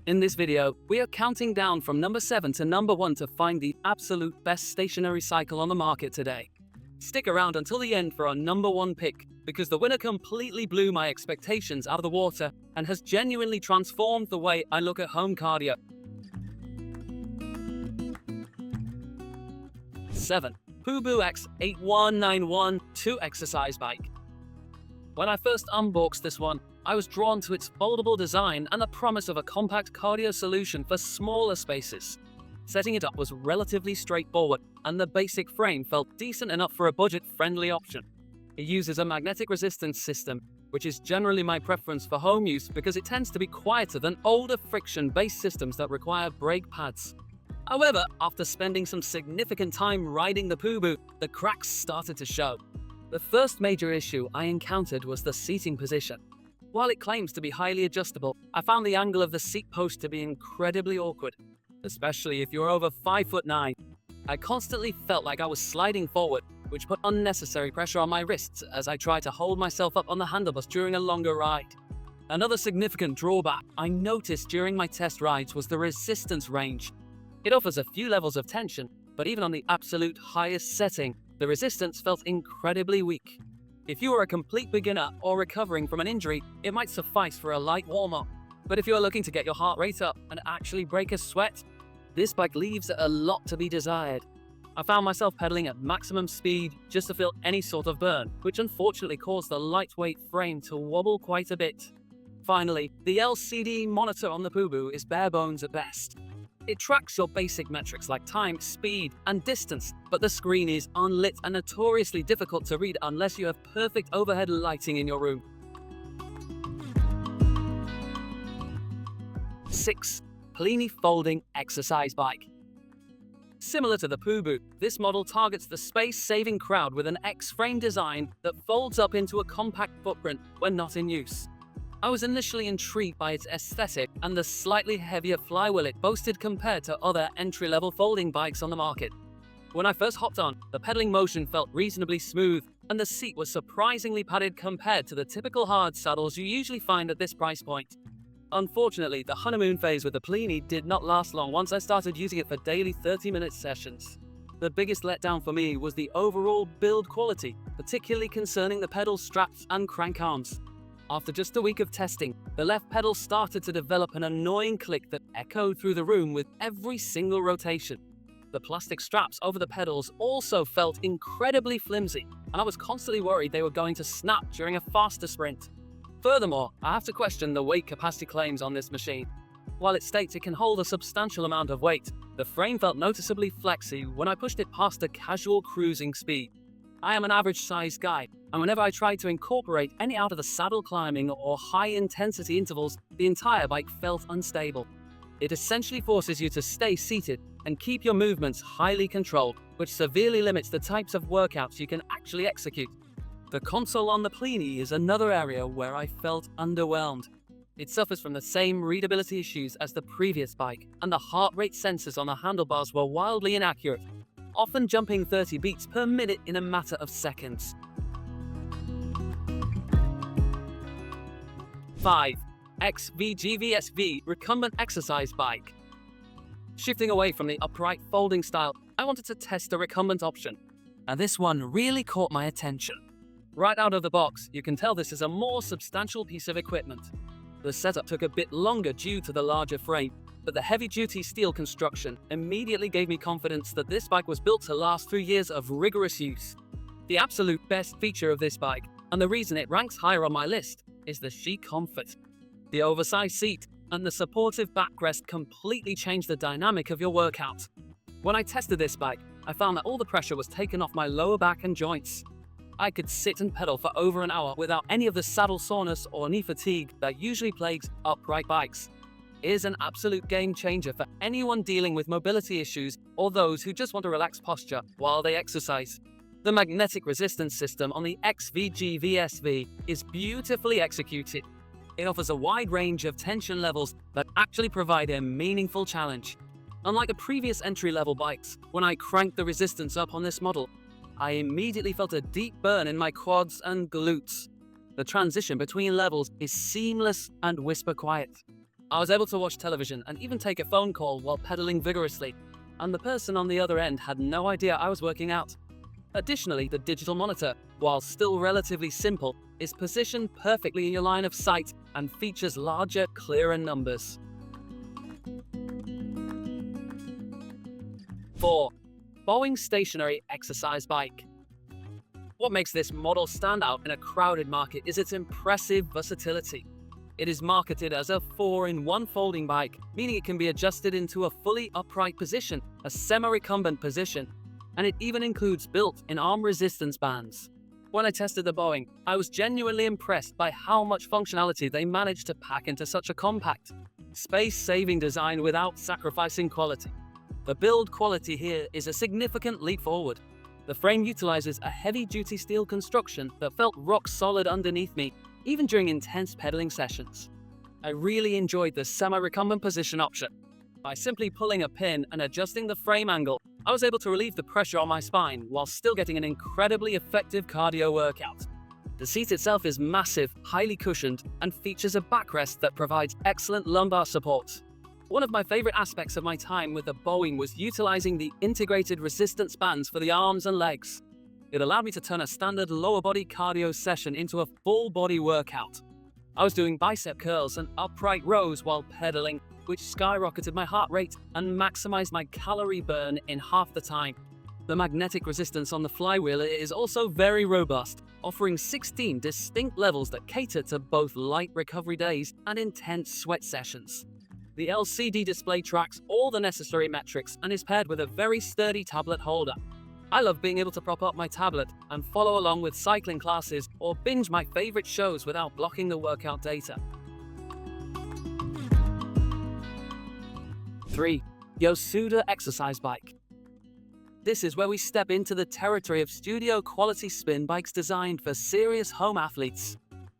In this video, we are counting down from number 7 to number 1 to find the absolute best stationary cycle on the market today. Stick around until the end for our number 1 pick, because the winner completely blew my expectations out of the water and has genuinely transformed the way I look at home cardio. 7. pooboo X8191 2-exercise bike. When I first unboxed this one, I was drawn to its foldable design and the promise of a compact cardio solution for smaller spaces. Setting it up was relatively straightforward, and the basic frame felt decent enough for a budget-friendly option. It uses a magnetic resistance system, which is generally my preference for home use because it tends to be quieter than older friction-based systems that require brake pads. However, after spending some significant time riding the pooboo, the cracks started to show. The first major issue I encountered was the seating position. While it claims to be highly adjustable, I found the angle of the seat post to be incredibly awkward, especially if you're over 5'9". I constantly felt like I was sliding forward, which put unnecessary pressure on my wrists as I tried to hold myself up on the handlebars during a longer ride. Another significant drawback I noticed during my test rides was the resistance range. It offers a few levels of tension, but even on the absolute highest setting, the resistance felt incredibly weak. If you are a complete beginner or recovering from an injury, it might suffice for a light warm-up. But if you are looking to get your heart rate up and actually break a sweat, this bike leaves a lot to be desired. I found myself pedaling at maximum speed just to feel any sort of burn, which unfortunately caused the lightweight frame to wobble quite a bit. Finally, the LCD monitor on the pooboo is bare bones at best. It tracks your basic metrics like time, speed, and distance, but the screen is unlit and notoriously difficult to read unless you have perfect overhead lighting in your room. 6. Pleny folding exercise bike. Similar to the pooboo, this model targets the space-saving crowd with an X-frame design that folds up into a compact footprint when not in use. I was initially intrigued by its aesthetic and the slightly heavier flywheel it boasted compared to other entry-level folding bikes on the market. When I first hopped on, the pedaling motion felt reasonably smooth, and the seat was surprisingly padded compared to the typical hard saddles you usually find at this price point. Unfortunately, the honeymoon phase with the Pleny did not last long once I started using it for daily 30-minute sessions. The biggest letdown for me was the overall build quality, particularly concerning the pedal straps and crank arms. After just a week of testing, the left pedal started to develop an annoying click that echoed through the room with every single rotation. The plastic straps over the pedals also felt incredibly flimsy, and I was constantly worried they were going to snap during a faster sprint. Furthermore, I have to question the weight capacity claims on this machine. While it states it can hold a substantial amount of weight, the frame felt noticeably flexy when I pushed it past a casual cruising speed. I am an average-sized guy, and whenever I tried to incorporate any out of the saddle climbing or high-intensity intervals, the entire bike felt unstable. It essentially forces you to stay seated and keep your movements highly controlled, which severely limits the types of workouts you can actually execute. The console on the Pleny is another area where I felt underwhelmed. It suffers from the same readability issues as the previous bike, and the heart rate sensors on the handlebars were wildly inaccurate, often jumping 30 beats per minute in a matter of seconds. 5. XVGVSV Recumbent exercise bike. Shifting away from the upright folding style, I wanted to test a recumbent option, and this one really caught my attention. Right out of the box, you can tell this is a more substantial piece of equipment. The setup took a bit longer due to the larger frame, but the heavy-duty steel construction immediately gave me confidence that this bike was built to last through years of rigorous use. The absolute best feature of this bike, and the reason it ranks higher on my list, is the chic comfort. The oversized seat and the supportive backrest completely changed the dynamic of your workout. When I tested this bike, I found that all the pressure was taken off my lower back and joints. I could sit and pedal for over an hour without any of the saddle soreness or knee fatigue that usually plagues upright bikes. It is an absolute game changer for anyone dealing with mobility issues or those who just want to relax posture while they exercise. The magnetic resistance system on the XVGVSV is beautifully executed. It offers a wide range of tension levels that actually provide a meaningful challenge. Unlike the previous entry-level bikes, when I cranked the resistance up on this model, I immediately felt a deep burn in my quads and glutes. The transition between levels is seamless and whisper quiet. I was able to watch television and even take a phone call while pedaling vigorously, and the person on the other end had no idea I was working out. Additionally, the digital monitor, while still relatively simple, is positioned perfectly in your line of sight and features larger, clearer numbers. 4. BARWING Stationary Exercise Bike. What makes this model stand out in a crowded market is its impressive versatility. It is marketed as a 4-in-1 folding bike, meaning it can be adjusted into a fully upright position, a semi-recumbent position, and it even includes built-in arm resistance bands. When I tested the BARWING, I was genuinely impressed by how much functionality they managed to pack into such a compact, space-saving design without sacrificing quality. The build quality here is a significant leap forward. The frame utilizes a heavy-duty steel construction that felt rock-solid underneath me, even during intense pedaling sessions. I really enjoyed the semi-recumbent position option. By simply pulling a pin and adjusting the frame angle, I was able to relieve the pressure on my spine while still getting an incredibly effective cardio workout. The seat itself is massive, highly cushioned, and features a backrest that provides excellent lumbar support. One of my favorite aspects of my time with the BARWING was utilizing the integrated resistance bands for the arms and legs. It allowed me to turn a standard lower body cardio session into a full body workout. I was doing bicep curls and upright rows while pedaling, which skyrocketed my heart rate and maximized my calorie burn in half the time. The magnetic resistance on the flywheel is also very robust, offering 16 distinct levels that cater to both light recovery days and intense sweat sessions. The LCD display tracks all the necessary metrics and is paired with a very sturdy tablet holder. I love being able to prop up my tablet and follow along with cycling classes or binge my favorite shows without blocking the workout data. 3. YOSUDA Exercise Bike. This is where we step into the territory of studio-quality spin bikes designed for serious home athletes.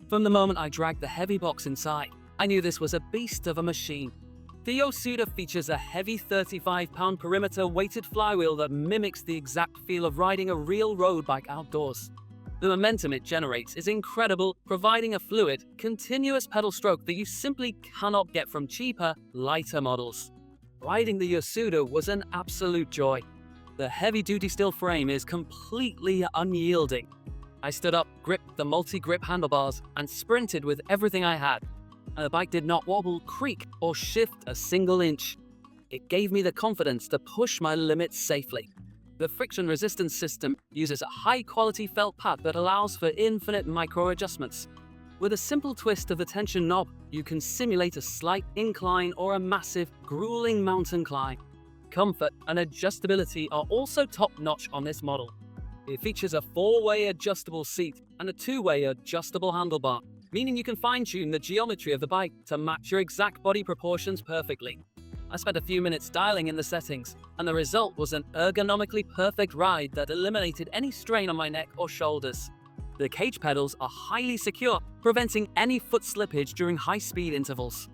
From the moment I dragged the heavy box inside, I knew this was a beast of a machine. The YOSUDA features a heavy 35-pound perimeter weighted flywheel that mimics the exact feel of riding a real road bike outdoors. The momentum it generates is incredible, providing a fluid, continuous pedal stroke that you simply cannot get from cheaper, lighter models. Riding the YOSUDA was an absolute joy. The heavy-duty steel frame is completely unyielding. I stood up, gripped the multi-grip handlebars, and sprinted with everything I had. And the bike did not wobble, creak, or shift a single inch. It gave me the confidence to push my limits safely. The friction resistance system uses a high-quality felt pad that allows for infinite micro-adjustments. With a simple twist of the tension knob, you can simulate a slight incline or a massive, grueling mountain climb. Comfort and adjustability are also top-notch on this model. It features a 4-way adjustable seat and a 2-way adjustable handlebar, meaning you can fine-tune the geometry of the bike to match your exact body proportions perfectly. I spent a few minutes dialing in the settings, and the result was an ergonomically perfect ride that eliminated any strain on my neck or shoulders. The cage pedals are highly secure, preventing any foot slippage during high-speed intervals.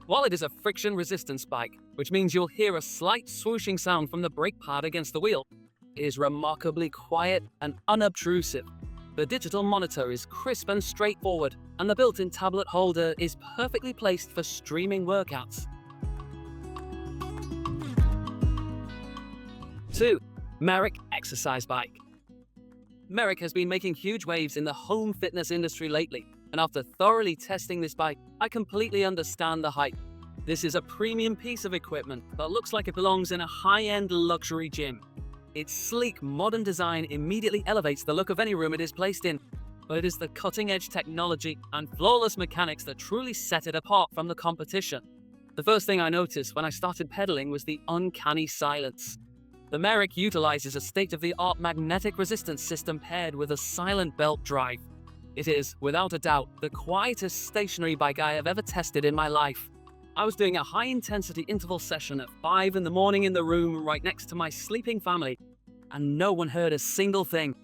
While it is a friction resistance bike, which means you'll hear a slight swooshing sound from the brake pad against the wheel, it is remarkably quiet and unobtrusive. The digital monitor is crisp and straightforward, and the built-in tablet holder is perfectly placed for streaming workouts. 2. MERACH Exercise Bike. MERACH has been making huge waves in the home fitness industry lately, and after thoroughly testing this bike, I completely understand the hype. This is a premium piece of equipment that looks like it belongs in a high-end luxury gym. Its sleek, modern design immediately elevates the look of any room it is placed in, but it is the cutting-edge technology and flawless mechanics that truly set it apart from the competition. The first thing I noticed when I started pedaling was the uncanny silence. The MERACH utilizes a state-of-the-art magnetic resistance system paired with a silent belt drive. It is, without a doubt, the quietest stationary bike I have ever tested in my life. I was doing a high-intensity interval session at 5 in the morning in the room right next to my sleeping family, and no one heard a single thing.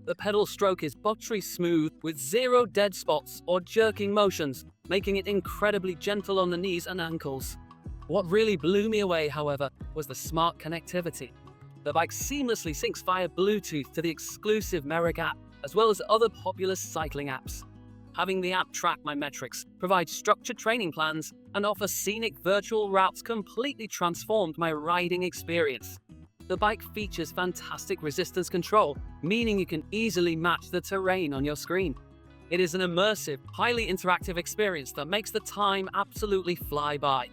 The pedal stroke is buttery smooth with zero dead spots or jerking motions, making it incredibly gentle on the knees and ankles. What really blew me away, however, was the smart connectivity. The bike seamlessly syncs via Bluetooth to the exclusive MERACH app, as well as other popular cycling apps. Having the app track my metrics, provide structured training plans, and offer scenic virtual routes completely transformed my riding experience. The bike features fantastic resistance control, meaning you can easily match the terrain on your screen. It is an immersive, highly interactive experience that makes the time absolutely fly by.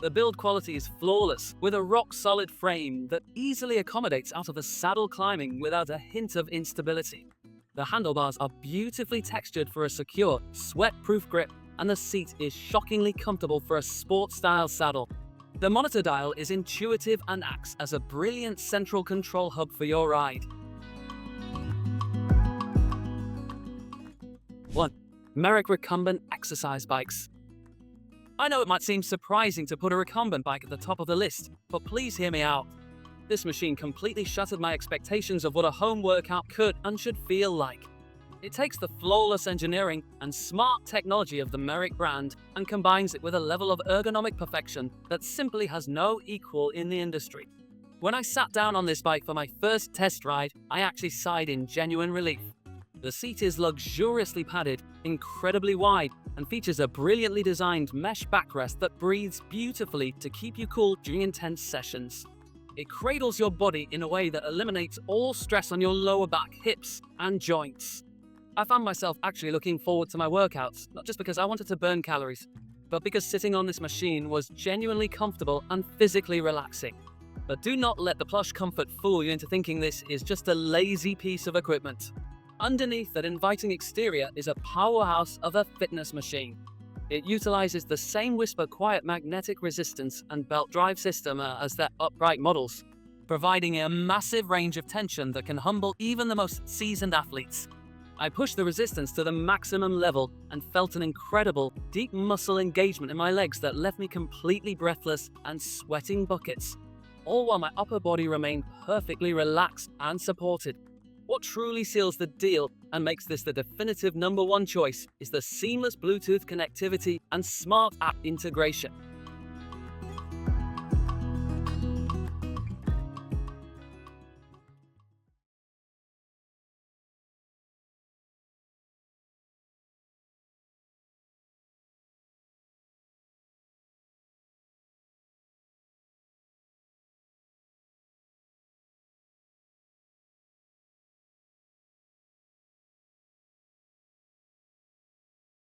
The build quality is flawless, with a rock-solid frame that easily accommodates out of the saddle climbing without a hint of instability. The handlebars are beautifully textured for a secure, sweat-proof grip, and the seat is shockingly comfortable for a sport-style saddle. The monitor dial is intuitive and acts as a brilliant central control hub for your ride. 1. MERACH Recumbent Exercise Bikes. I know it might seem surprising to put a recumbent bike at the top of the list, but please hear me out. This machine completely shattered my expectations of what a home workout could and should feel like. It takes the flawless engineering and smart technology of the MERACH brand and combines it with a level of ergonomic perfection that simply has no equal in the industry. When I sat down on this bike for my first test ride, I actually sighed in genuine relief. The seat is luxuriously padded, incredibly wide, and features a brilliantly designed mesh backrest that breathes beautifully to keep you cool during intense sessions. It cradles your body in a way that eliminates all stress on your lower back, hips, and joints. I found myself actually looking forward to my workouts, not just because I wanted to burn calories, but because sitting on this machine was genuinely comfortable and physically relaxing. But do not let the plush comfort fool you into thinking this is just a lazy piece of equipment. Underneath that inviting exterior is a powerhouse of a fitness machine. It utilizes the same whisper quiet magnetic resistance and belt drive system as their upright models, providing a massive range of tension that can humble even the most seasoned athletes. I pushed the resistance to the maximum level and felt an incredible, deep muscle engagement in my legs that left me completely breathless and sweating buckets, all while my upper body remained perfectly relaxed and supported. What truly seals the deal and makes this the definitive #1 choice is the seamless Bluetooth connectivity and smart app integration.